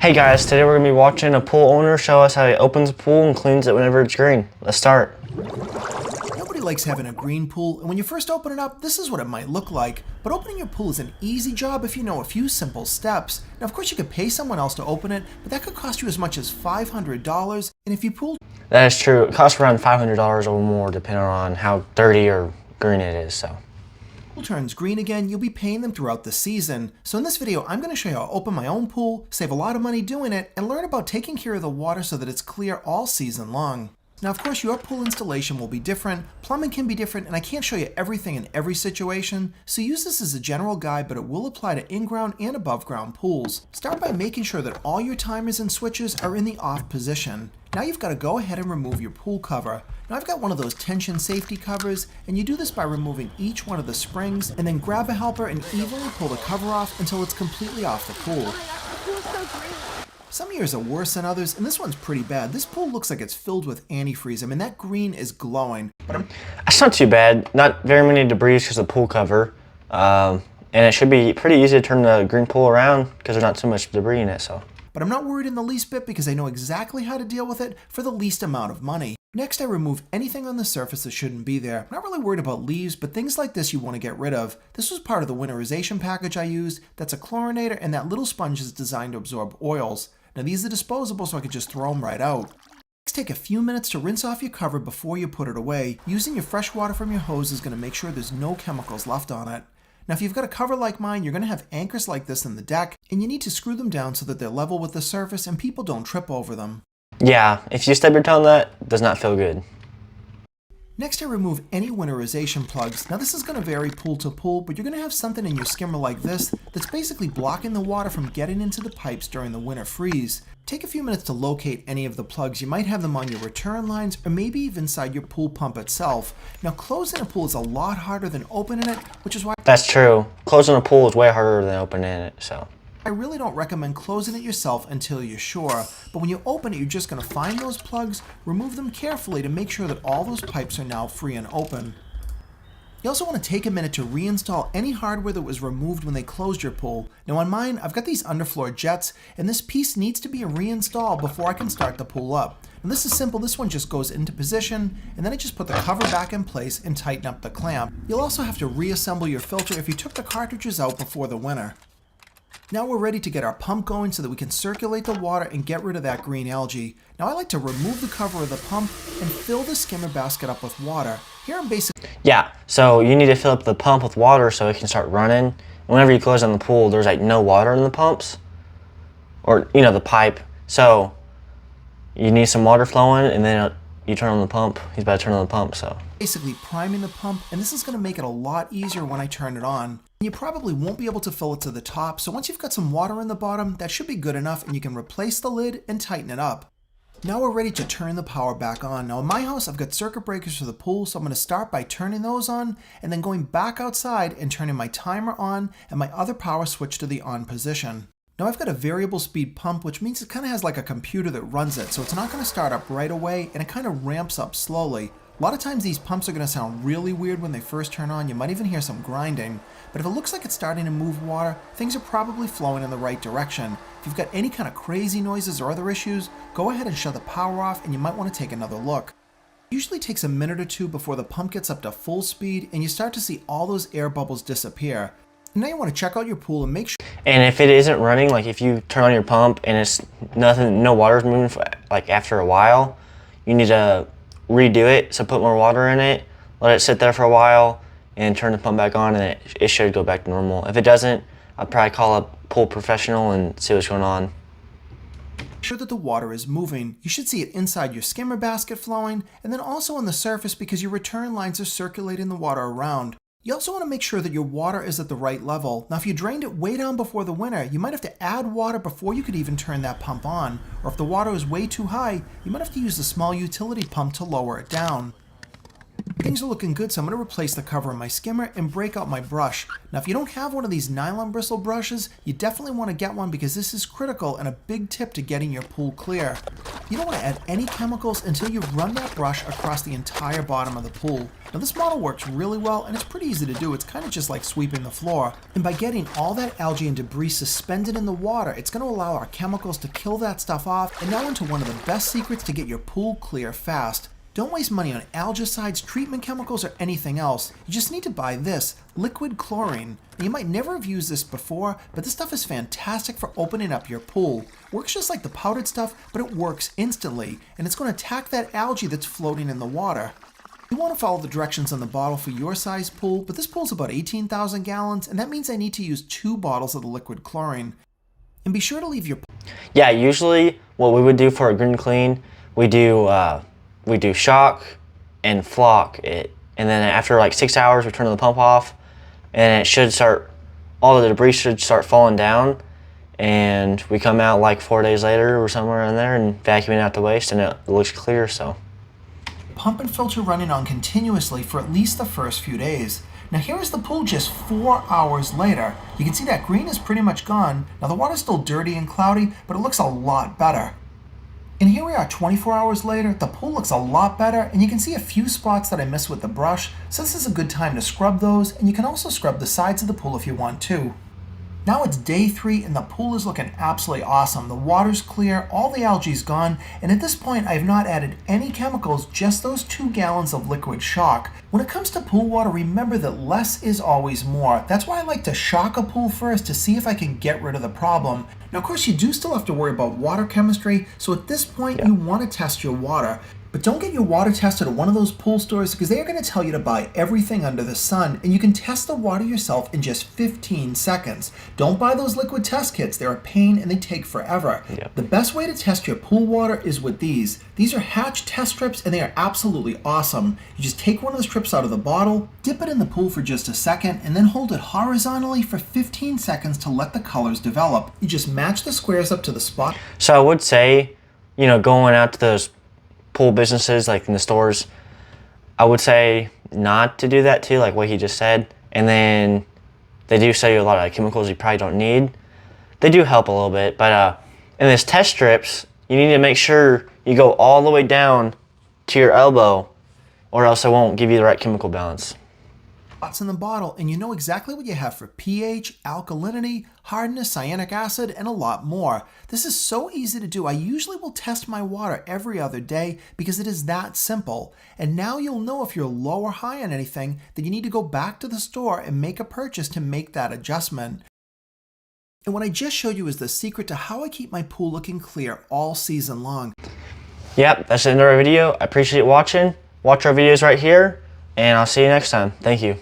Hey guys, today we're going to be watching a pool owner show us how he opens a pool and cleans it whenever it's green. Let's start. Nobody likes having a green pool, and when you first open it up, this is what it might look like. But opening your pool is an easy job if you know a few simple steps. Now, of course, you could pay someone else to open it, but that could cost you as much as $500. And if you pool... That is true. It costs around $500 or more depending on how dirty or green it is, so. turns green again, you'll be paying them throughout the season. So in this video, I'm going to show you how to open my own pool, save a lot of money doing it, and learn about taking care of the water so that it's clear all season long. Now, of course, your pool installation will be different, plumbing can be different, and I can't show you everything in every situation, so use this as a general guide, but it will apply to in-ground and above-ground pools. Start by making sure that all your timers and switches are in the off position. Now you've got to go ahead and remove your pool cover. Now I've got one of those tension safety covers, and you do this by removing each one of the springs, and then grab a helper and evenly pull the cover off until it's completely off the pool. Some years are worse than others, and this one's pretty bad. This pool looks like it's filled with antifreeze. I mean, that green is glowing. That's not too bad. Not very many debris because of the pool cover. And it should be pretty easy to turn the green pool around because there's not too much debris in it, so. But I'm not worried in the least bit because I know exactly how to deal with it for the least amount of money. Next, I remove anything on the surface that shouldn't be there. I'm not really worried about leaves, but things like this you want to get rid of. This was part of the winterization package I used. That's a chlorinator, and that little sponge is designed to absorb oils. Now these are disposable, so I could just throw them right out. Next, take a few minutes to rinse off your cover before you put it away. Using your fresh water from your hose is going to make sure there's no chemicals left on it. Now if you've got a cover like mine, you're going to have anchors like this in the deck, and you need to screw them down so that they're level with the surface and people don't trip over them. Yeah, if you stub your toe on that, it does not feel good. Next, I remove any winterization plugs. Now this is going to vary pool to pool, but you're going to have something in your skimmer like this that's basically blocking the water from getting into the pipes during the winter freeze. Take a few minutes to locate any of the plugs. You might have them on your return lines or maybe even inside your pool pump itself. Now closing a pool is a lot harder than opening it, which is why... That's true. Closing a pool is way harder than opening it, so. I really don't recommend closing it yourself until you're sure, but when you open it, you're just going to find those plugs, remove them carefully to make sure that all those pipes are now free and open. You also want to take a minute to reinstall any hardware that was removed when they closed your pool. Now on mine, I've got these underfloor jets, and this piece needs to be reinstalled before I can start the pool up. And this is simple. This one just goes into position, and then I just put the cover back in place and tighten up the clamp. You'll also have to reassemble your filter if you took the cartridges out before the winter. Now we're ready to get our pump going so that we can circulate the water and get rid of that green algae. Now I like to remove the cover of the pump and fill the skimmer basket up with water. Here I'm basically... Yeah, so you need to fill up the pump with water so it can start running. Whenever you close on the pool, there's like no water in the pumps. Or, you know, the pipe. So you need some water flowing and then you turn on the pump. He's about to turn on the pump, so. Basically priming the pump, and this is going to make it a lot easier when I turn it on. You probably won't be able to fill it to the top, so once you've got some water in the bottom, that should be good enough and you can replace the lid and tighten it up. Now we're ready to turn the power back on. Now in my house, I've got circuit breakers for the pool, so I'm going to start by turning those on and then going back outside and turning my timer on and my other power switch to the on position. Now I've got a variable speed pump, which means it kind of has like a computer that runs it, so it's not going to start up right away and it kind of ramps up slowly. A lot of times these pumps are going to sound really weird when they first turn on. You might even hear some grinding. But if it looks like it's starting to move water, things are probably flowing in the right direction. If you've got any kind of crazy noises or other issues, go ahead and shut the power off and you might want to take another look. It usually takes a minute or two before the pump gets up to full speed and you start to see all those air bubbles disappear. And now you want to check out your pool and make sure... And if it isn't running, like if you turn on your pump and it's nothing, no water's moving like after a while, you need to redo it, so put more water in it, let it sit there for a while, and turn the pump back on, and it should go back to normal. If it doesn't, I'd probably call a pool professional and see what's going on. Make sure that the water is moving. You should see it inside your skimmer basket flowing, and then also on the surface because your return lines are circulating the water around. You also want to make sure that your water is at the right level. Now if you drained it way down before the winter, you might have to add water before you could even turn that pump on. Or if the water is way too high, you might have to use a small utility pump to lower it down. Things are looking good, so I'm going to replace the cover of my skimmer and break out my brush. Now, if you don't have one of these nylon bristle brushes, you definitely want to get one because this is critical and a big tip to getting your pool clear. You don't want to add any chemicals until you run that brush across the entire bottom of the pool. Now, this model works really well and it's pretty easy to do. It's kind of just like sweeping the floor. And by getting all that algae and debris suspended in the water, it's going to allow our chemicals to kill that stuff off. And now into one of the best secrets to get your pool clear fast. Don't waste money on algicides, treatment chemicals, or anything else. You just need to buy this, liquid chlorine. Now, you might never have used this before, but this stuff is fantastic for opening up your pool. Works just like the powdered stuff, but it works instantly, and it's going to attack that algae that's floating in the water. You want to follow the directions on the bottle for your size pool, but this pool's about 18,000 gallons, and that means I need to use 2 bottles of the liquid chlorine. And be sure to leave your... Yeah, usually what we would do for a green clean, we do shock and flock it, and then after like 6 hours we turn the pump off, and it should start, all the debris should start falling down, and we come out like 4 days later or somewhere in there and vacuum it out the waste, and it looks clear. So pump and filter running on continuously for at least the first few days. Now here is the pool just 4 hours later. You can see that green is pretty much gone. Now the water's still dirty and cloudy, but it looks a lot better. And here we are 24 hours later, the pool looks a lot better, and you can see a few spots that I missed with the brush, so this is a good time to scrub those, and you can also scrub the sides of the pool if you want to. Now it's day 3 and the pool is looking absolutely awesome. The water's clear, all the algae's gone, and at this point I have not added any chemicals, just those 2 gallons of liquid shock. When it comes to pool water, remember that less is always more. That's why I like to shock a pool first to see if I can get rid of the problem. Now of course you do still have to worry about water chemistry, so at this point you want to test your water. But don't get your water tested at one of those pool stores because they are going to tell you to buy everything under the sun, and you can test the water yourself in just 15 seconds. Don't buy those liquid test kits. They're a pain and they take forever. Yep. The best way to test your pool water is with these. These are Hatch test strips and they are absolutely awesome. You just take one of the strips out of the bottle, dip it in the pool for just a second, and then hold it horizontally for 15 seconds to let the colors develop. You just match the squares up to the spot. So I would say, going out to those pool businesses like in the stores, I would say not to do that too, like what he just said. And then they do sell you a lot of chemicals you probably don't need. They do help a little bit, but in this test strips, you need to make sure you go all the way down to your elbow, or else it won't give you the right chemical balance. Spots in the bottle, and you know exactly what you have for pH, alkalinity, hardness, cyanic acid, and a lot more. This is so easy to do. I usually will test my water every other day because it is that simple. And now you'll know if you're low or high on anything that you need to go back to the store and make a purchase to make that adjustment. And what I just showed you is the secret to how I keep my pool looking clear all season long. Yep, that's the end of our video. I appreciate watching. Watch our videos right here, and I'll see you next time. Thank you.